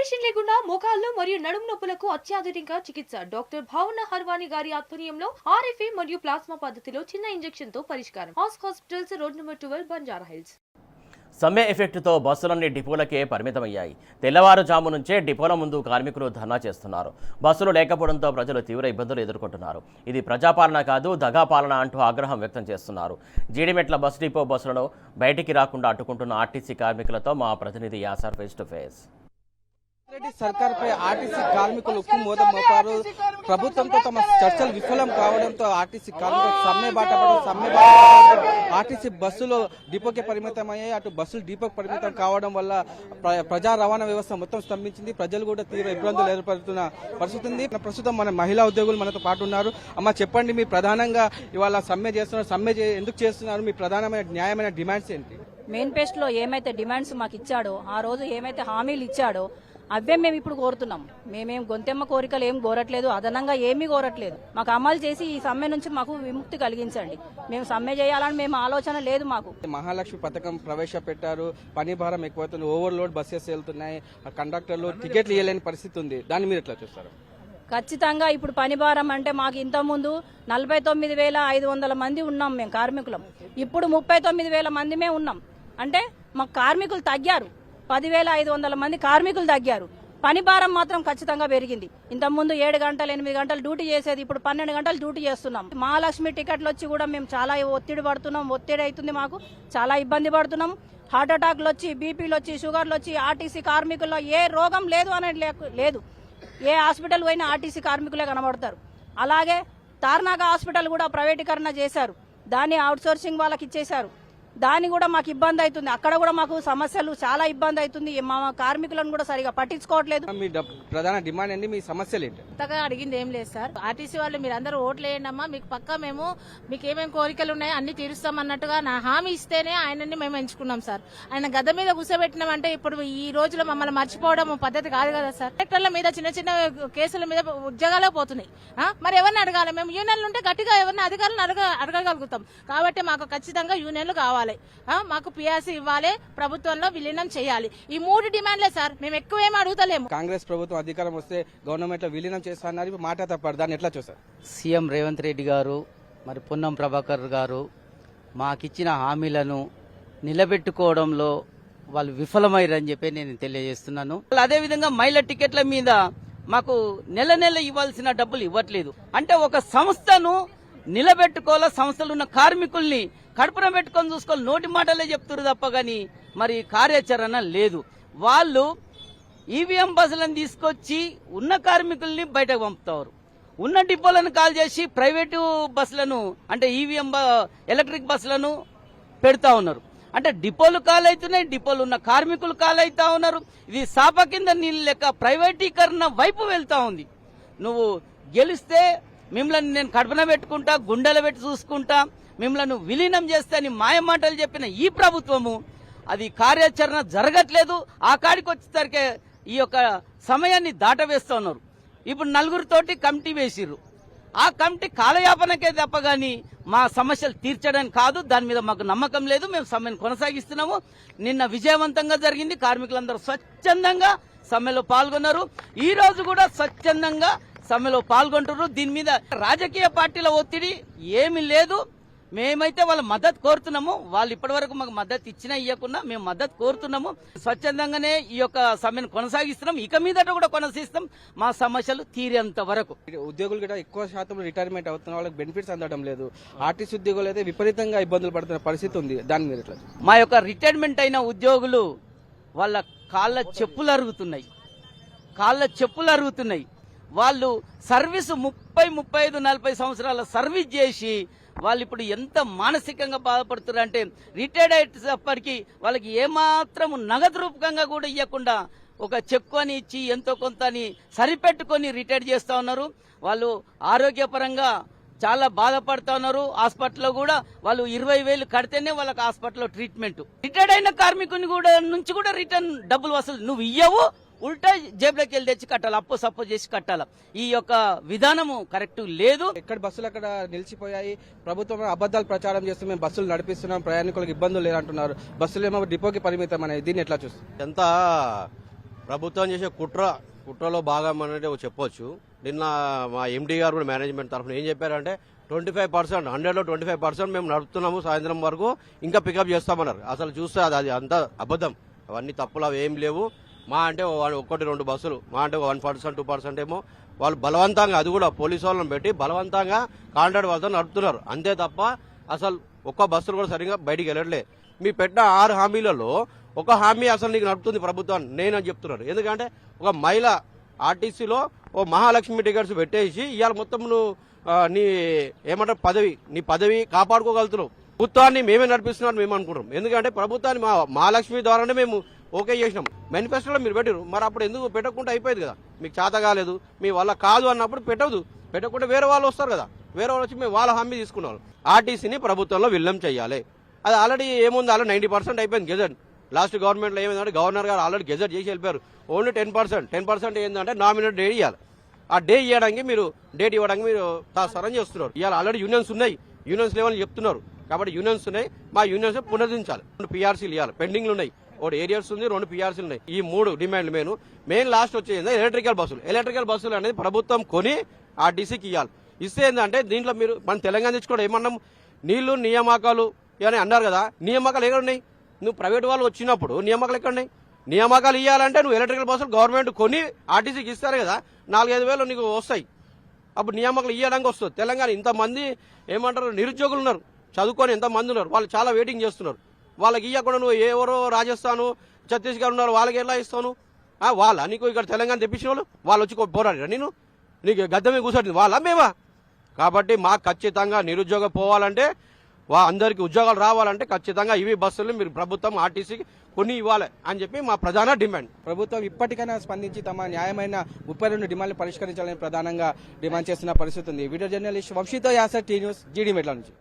Operation లేకుండా మోకాళ్లు మరియు నడుము నొప్పులకు అత్యాధునిక చికిత్స డాక్టర్ భావన హర్వాణి గారి ఆధ్వర్యంలో ఆర్ఎఫ్ఏ మరియు ప్లాస్మా పద్ధతిలో చిన్న ఇంజెక్షన్ తో పరిష్కారం. Hospitals road number 12 Banjara hills. సమ్మె ఎఫెక్ట్తో బస్సులన్నీ డిపోలకే పరిమితమయ్యాయి. తెల్లవారుజాము నుంచే డిపోల ముందు కార్మికులు ధర్నా చేస్తున్నారు. బస్సులు లేకపోవడంతో ప్రజలు తీవ్ర ఇబ్బందులు ఎదుర్కొంటున్నారు. ఇది ప్రజాపాలన కాదు, దగాపాలన అంటూ ఆగ్రహం వ్యక్తం చేస్తున్నారు. జీడిమెట్ల బస్ డిపో బస్సులను బయటికి రాకుండా అడ్డుకుంటున్న ఆర్టీసీ కార్మికులతో మా ప్రతినిధి యాసర్ ఫేస్ టు ఫేస్. సర్కార్పై ఆర్టీసీ కార్మికులు ఉక్కు మోదం మోపారు. ప్రభుత్వంతో తమ చర్చలు విఫలం కావడంతో ఆర్టీసీ కార్మికులు సమ్మె బాట ఆర్టీసీ బస్సులు డిపోకి పరిమితమయ్యాయి. అటు బస్సులు డిపోకి పరిమితం కావడం వల్ల ప్రజా రవాణా వ్యవస్థ మొత్తం స్తంభించింది. ప్రజలు కూడా తీవ్ర ఇబ్బందులు ఏర్పడుతున్న పరిస్థితి ఉంది. ప్రస్తుతం మన మహిళా ఉద్యోగులు మనతో పాటు ఉన్నారు. అమ్మ, చెప్పండి, మీ ప్రధానంగా ఇవాళ సమ్మె చేస్తున్నారు, సమ్మె ఎందుకు చేస్తున్నారు, మీ ప్రధానమైన న్యాయమైన డిమాండ్స్ ఏంటి? మెయిన్ పేస్ట్ లో ఏమైతే డిమాండ్స్ మాకు ఇచ్చాడో, ఆ రోజు ఏమైతే హామీలు ఇచ్చాడో అవే మేము ఇప్పుడు కోరుతున్నాం. మేమేం గొంతెమ్మ కోరికలు ఏం కోరట్లేదు, అదనంగా ఏమీ కోరట్లేదు. మాకు అమలు చేసి ఈ సమ్మె నుంచి మాకు విముక్తి కలిగించండి. మేము సమ్మె చేయాలని మేము ఆలోచన లేదు మాకు. మహాలక్ష్మి పథకం ప్రవేశపెట్టారు. పని భారం ఎక్కువవుతుంది, ఓవర్లోడ్ బస్సెస్ వెళ్తున్నాయి, కండక్టర్లు టికెట్లు ఇవ్వలేని పరిస్థితి ఉంది. దాన్ని మీరు ఎట్లా చూస్తారు? ఖచ్చితంగా ఇప్పుడు పని భారం అంటే మాకు ఇంతకుముందు 49,500 మంది ఉన్నాం మేము కార్మికులం. ఇప్పుడు 39,000 మందిమే ఉన్నాం. అంటే మాకు కార్మికులు తగ్గారు. 10,500 మంది కార్మికులు తగ్గారు. పని భారం మాత్రం ఖచ్చితంగా పెరిగింది. ఇంతకుముందు 7 గంటలు 8 గంటలు డ్యూటీ చేసేది ఇప్పుడు 12 గంటలు డ్యూటీ చేస్తున్నాం. మహాలక్ష్మి టికెట్లు వచ్చి కూడా మేము చాలా ఒత్తిడి పడుతున్నాం. ఒత్తిడి అవుతుంది, మాకు చాలా ఇబ్బంది పడుతున్నాం. హార్ట్ అటాక్లు వచ్చి, బీపీలు వచ్చి, షుగర్లు వచ్చి, ఆర్టీసీ కార్మికుల్లో ఏ రోగం లేదు అనేది లేదు. ఏ హాస్పిటల్ పోయినా ఆర్టీసీ కార్మికులే కనబడతారు. అలాగే తార్నాక హాస్పిటల్ కూడా ప్రైవేటీకరణ చేశారు. దాన్ని అవుట్ సోర్సింగ్ వాళ్ళకి ఇచ్చేశారు. దాని కూడా మాకు ఇబ్బంది అవుతుంది. అక్కడ కూడా మాకు సమస్యలు చాలా ఇబ్బంది అవుతుంది. మా కార్మికులను కూడా సరిగా పట్టించుకోవట్లేదు. మీ ప్రధాన డిమాండ్ ఏంటి, మీ సమస్యలు ఏంటి? కొత్తగా అడిగింది ఏం లేదు సార్. ఆర్టీసీ వాళ్ళు మీరు అందరూ ఓట్లు వేయండమ్మా, మీకు పక్కా మేము మీకు ఏమేమి కోరికలు ఉన్నాయో అన్ని తీరుస్తాం అన్నట్టుగా నా హామీ ఇస్తేనే ఆయనని మేము ఎంచుకున్నాం సార్. ఆయన గద్ద మీద కూర్చోబెట్టినామంటే ఇప్పుడు ఈ రోజులో మమ్మల్ని మర్చిపోవడం పద్ధతి కాదు కదా సార్. కలెక్టర్ల మీద చిన్న చిన్న కేసుల మీద ఉద్యోగాలే పోతున్నాయి. మరి ఎవరిని అడగాలి? మేము యూనియన్లు ఉంటే గట్టిగా ఎవరిని అధికారులను అడగగలుగుతాం. కాబట్టి మాకు ఖచ్చితంగా యూనియన్లు కావాలి. మాకు పిఆర్సీ ఇవ్వాలి, ప్రభుత్వంలో విలీనం చేయాలి. ఈ 3 డిమాండ్లే సార్. మేము ఎక్కువ ఏమి అడుగుతలేము. కాంగ్రెస్ ప్రభుత్వం అధికారం వస్తే గవర్నమెంట్ లో విలీనం చేస్తున్నారు, మాట తప్పారు. దాన్ని ఎట్లా చూస్తారు? సీఎం రేవంత్ రెడ్డి గారు, మరి పొన్నం ప్రభాకర్ గారు మాకిచ్చిన హామీలను నిలబెట్టుకోవడంలో వాళ్ళు విఫలమయ్యారని చెప్పి నేను తెలియజేస్తున్నాను. అదేవిధంగా మహిళా టికెట్ల మీద మాకు నెల నెల ఇవ్వాల్సిన డబ్బులు ఇవ్వట్లేదు. అంటే ఒక సంస్థను నిలబెట్టుకోవాల, సంస్థలు ఉన్న కార్మికుల్ని కడుపున పెట్టుకొని చూసుకోవాలి. నోటి మాటలే చెప్తున్నారు తప్ప గాని మరి కార్యాచరణ లేదు. వాళ్ళు ఈవీఎం బస్సులను తీసుకొచ్చి ఉన్న కార్మికుల్ని బయటకు పంపుతారు. ఉన్న డిపోలను కాల్ చేసి ప్రైవేటు బస్సులను అంటే ఈవీఎం ఎలక్ట్రిక్ బస్సులను పెడతా ఉన్నారు. అంటే డిపోలు కాల్ అవుతున్నాయి, డిపోలు ఉన్న కార్మికులు కాల్ అవుతా ఉన్నారు. ఇది సాప కింద నీళ్ళు లెక్క ప్రైవేటీకరణ వైపు వెళ్తా ఉంది. నువ్వు గెలిస్తే మిమ్మల్ని నేను కడుపున పెట్టుకుంటా, గుండెలు పెట్టి చూసుకుంటా, మిమ్మల్ని విలీనం చేస్తే అని మాయమాటలు చెప్పిన ఈ ప్రభుత్వము అది కార్యాచరణ జరగట్లేదు. ఆ కాడికి వచ్చేసరికి ఈ యొక్క సమయాన్ని దాటవేస్తా ఉన్నారు. ఇప్పుడు 4 కమిటీ వేసిర్రు. ఆ కమిటీ కాలయాపనకే తప్ప గాని మా సమస్యలు తీర్చడానికి కాదు. దాని మీద మాకు నమ్మకం లేదు. మేము సమ్మెను కొనసాగిస్తున్నాము. నిన్న విజయవంతంగా జరిగింది. కార్మికులందరూ స్వచ్ఛందంగా సమ్మెలో పాల్గొన్నారు. ఈ రోజు కూడా స్వచ్ఛందంగా సమ్మెలో పాల్గొంటున్నారు. దీని మీద రాజకీయ పార్టీల ఒత్తిడి ఏమీ లేదు. మేమైతే వాళ్ళ మద్దతు కోరుతున్నాము. వాళ్ళు ఇప్పటి వరకు మాకు మద్దతు ఇచ్చినా ఇవ్వకుండా మేము మద్దతు కోరుతున్నాము. స్వచ్ఛందంగానే ఈ యొక్క సమ్మెను కొనసాగిస్తున్నాం. ఇక మీదట కూడా కొనసాగిస్తాం మా సమస్యలు తీరేంత వరకు. ఉద్యోగులు కూడా ఎక్కువ శాతం రిటైర్మెంట్ అవుతున్న వాళ్ళకి బెనిఫిట్స్ అందడం లేదు. ఆర్టీసీ ఉద్యోగులు అయితే విపరీతంగా ఇబ్బందులు పడుతున్న పరిస్థితి ఉంది. దాని మీద ఎట్లా? మా యొక్క రిటైర్మెంట్ అయిన ఉద్యోగులు వాళ్ళ కాళ్ళ చెప్పులు అరుగుతున్నాయి. వాళ్ళు సర్వీసు 30, 35, 40 సంవత్సరాల సర్వీస్ చేసి వాళ్ళు ఇప్పుడు ఎంత మానసికంగా బాధపడుతున్నారు అంటే రిటైర్డ్ అయ్యేటప్పటికీ వాళ్ళకి ఏమాత్రం నగదు రూపకంగా కూడా ఇవ్వకుండా ఒక చెక్ అని ఇచ్చి ఎంతో కొంత సరిపెట్టుకొని రిటైర్ చేస్తా ఉన్నారు. వాళ్ళు ఆరోగ్యపరంగా చాలా బాధపడుతా ఉన్నారు. హాస్పిటల్లో కూడా వాళ్ళు 20,000 కడితేనే వాళ్ళకి హాస్పిటల్లో ట్రీట్మెంట్. రిటైర్డ్ అయిన కార్మికుని కూడా నుంచి కూడా రిటర్న్ డబ్బులు వసూలు నువ్వు ఇయ్యవు, ఉల్టా జేబులోకి వెళ్ళి తెచ్చి కట్టాలి, అప్పు సప్పు చేసి కట్టాలి. ఈ యొక్క విధానము కరెక్ట్ లేదు. ఎక్కడ బస్సులు అక్కడ నిలిచిపోయాయి. ప్రభుత్వం అబద్దాలు ప్రచారం చేస్తూ మేము బస్సులు నడిపిస్తున్నాం, ప్రయాణికులకు ఇబ్బందులు లేదంటున్నారు. బస్సులు ఏమో డిపోకి పరిమితం అనేది. దీన్ని ఎట్లా చూస్తారు? ఎంత ప్రభుత్వం చేసే కుట్రలో భాగం అనేది చెప్పొచ్చు. నిన్న మా ఎండీ గారు కూడా మేనేజ్మెంట్ తరఫున ఏం చెప్పారంటే 25%, 100లో 25% మేము నడుపుతున్నాము సాయంత్రం వరకు, ఇంకా పికప్ చేస్తామన్నారు. అసలు చూస్తే అది అంతా అబద్ధం. అవన్నీ తప్పులు అవి ఏం లేవు. మా అంటే 1-2 బస్సులు, మా అంటే 1%, 2% ఏమో వాళ్ళు బలవంతంగా, అది కూడా పోలీసు వాళ్ళని పెట్టి బలవంతంగా కాంట్రాక్ట్ వాళ్ళతో నడుపుతున్నారు. అంతే తప్ప అసలు ఒక్క బస్సులు కూడా సరిగ్గా బయటికి వెళ్ళట్లే. మీ పెట్టిన 6 హామీలలో ఒక హామీ అసలు నీకు నడుపుతుంది ప్రభుత్వాన్ని నేనని చెప్తున్నారు. ఎందుకంటే ఒక మహిళ ఆర్టీసీలో ఓ మహాలక్ష్మి టికెట్స్ పెట్టేసి ఇవాళ మొత్తం నువ్వు నీ ఏమంటారు నీ పదవి కాపాడుకోగలుగుతున్నావు. ప్రభుత్వాన్ని మేమే నడిపిస్తున్నాం మేము అనుకుంటాం. ఎందుకంటే ప్రభుత్వాన్ని మహాలక్ష్మి ద్వారానే మేము ఓకే చేసినాం. మేనిఫెస్టోలో మీరు పెట్టారు, మరి అప్పుడు ఎందుకు పెట్టకుండా అయిపోయింది కదా. మీకు చేత కాలేదు, మీ వల్ల కాదు అన్నప్పుడు పెట్టకుండా వేరే వాళ్ళు వస్తారు కదా. వేరే వాళ్ళు వచ్చి మేము వాళ్ళ హామీ తీసుకున్నాం. ఆర్టీసీని ప్రభుత్వంలో విలీనం చేయాలి. అది ఆల్రెడీ ఏముంది, ఆల్రెడీ 90% అయిపోయింది గెజెట్. లాస్ట్ గవర్నమెంట్లో ఏమైందంటే గవర్నర్ గారు ఆల్రెడీ గెజెట్ చేసి వెళ్ళిపోయారు. ఓన్లీ 10% ఏంటంటే నామినేట్ డే ఇవ్వాలి. ఆ డే ఇవ్వడానికి మీరు డేట్ ఇవ్వడానికి మీరు సరం చేస్తున్నారు. ఇవాళ ఆల్రెడీ యూనియన్స్ ఉన్నాయి, యూనియన్స్ లెవెల్ చెప్తున్నారు. కాబట్టి యూనియన్స్ ఉన్నాయి, మా యూనియన్స్ పునరుద్ధరించాలి. 2 PRCలు ఇవ్వాలి, పెండింగ్లు ఉన్నాయి. 1 ఏరియర్స్ ఉంది, 2 PRCలు ఉన్నాయి. ఈ 3 డిమాండ్లు మెయిన్ లాస్ట్ వచ్చేది ఎలక్ట్రికల్ బస్సులు అనేది ప్రభుత్వం కొని ఆర్టీసీకి ఇవ్వాలి. ఇస్తే ఏంటంటే దీంట్లో మీరు మన తెలంగాణ తెచ్చుకోవడం ఏమన్నాం, నీళ్లు నియామకాలు అని అన్నారు కదా. నియామకాలు ఎక్కడ ఉన్నాయి? నువ్వు ప్రైవేట్ వాళ్ళు వచ్చినప్పుడు నియామకాలు ఎక్కడ ఉన్నాయి? నియామకాలు ఇవ్వాలంటే నువ్వు ఎలక్ట్రికల్ బస్సులు గవర్నమెంట్ కొని ఆర్టీసీకి ఇస్తారు కదా, 4-5 వేలు నీకు వస్తాయి. అప్పుడు నియామకాలు ఇవ్వడానికి వస్తుంది. తెలంగాణ ఇంతమంది ఏమంటారు నిరుద్యోగులు ఉన్నారు, చదువుకొని ఎంతమంది ఉన్నారు, వాళ్ళు చాలా వెయిటింగ్ చేస్తున్నారు. వాళ్ళకి ఇవ్వకుండా నువ్వు ఎవరో రాజస్థాన్, ఛత్తీస్గఢ్ ఉన్నారు, వాళ్ళకి ఎలా ఇస్తాను? వాళ్ళ నీకు ఇక్కడ తెలంగాణ తెప్పించిన వాళ్ళు వచ్చి పోరాడిరా నీకు గద్దమే కూర్చోండి వాళ్ళ మేమా? కాబట్టి మాకు ఖచ్చితంగా నిరుద్యోగం పోవాలంటే, అందరికీ ఉద్యోగాలు రావాలంటే ఖచ్చితంగా ఇవి బస్సులు మీరు ప్రభుత్వం ఆర్టీసీకి కొని ఇవ్వాలి అని చెప్పి మా ప్రధాన డిమాండ్. ప్రభుత్వం ఇప్పటికైనా స్పందించి తమ న్యాయమైన 32 డిమాండ్లు పరిష్కరించాలని ప్రధానంగా డిమాండ్ చేస్తున్న పరిస్థితి ఉంది. వీడియో జర్నలిస్ట్ వంశీతో Yasar, T News, Jeedimetla నుంచి.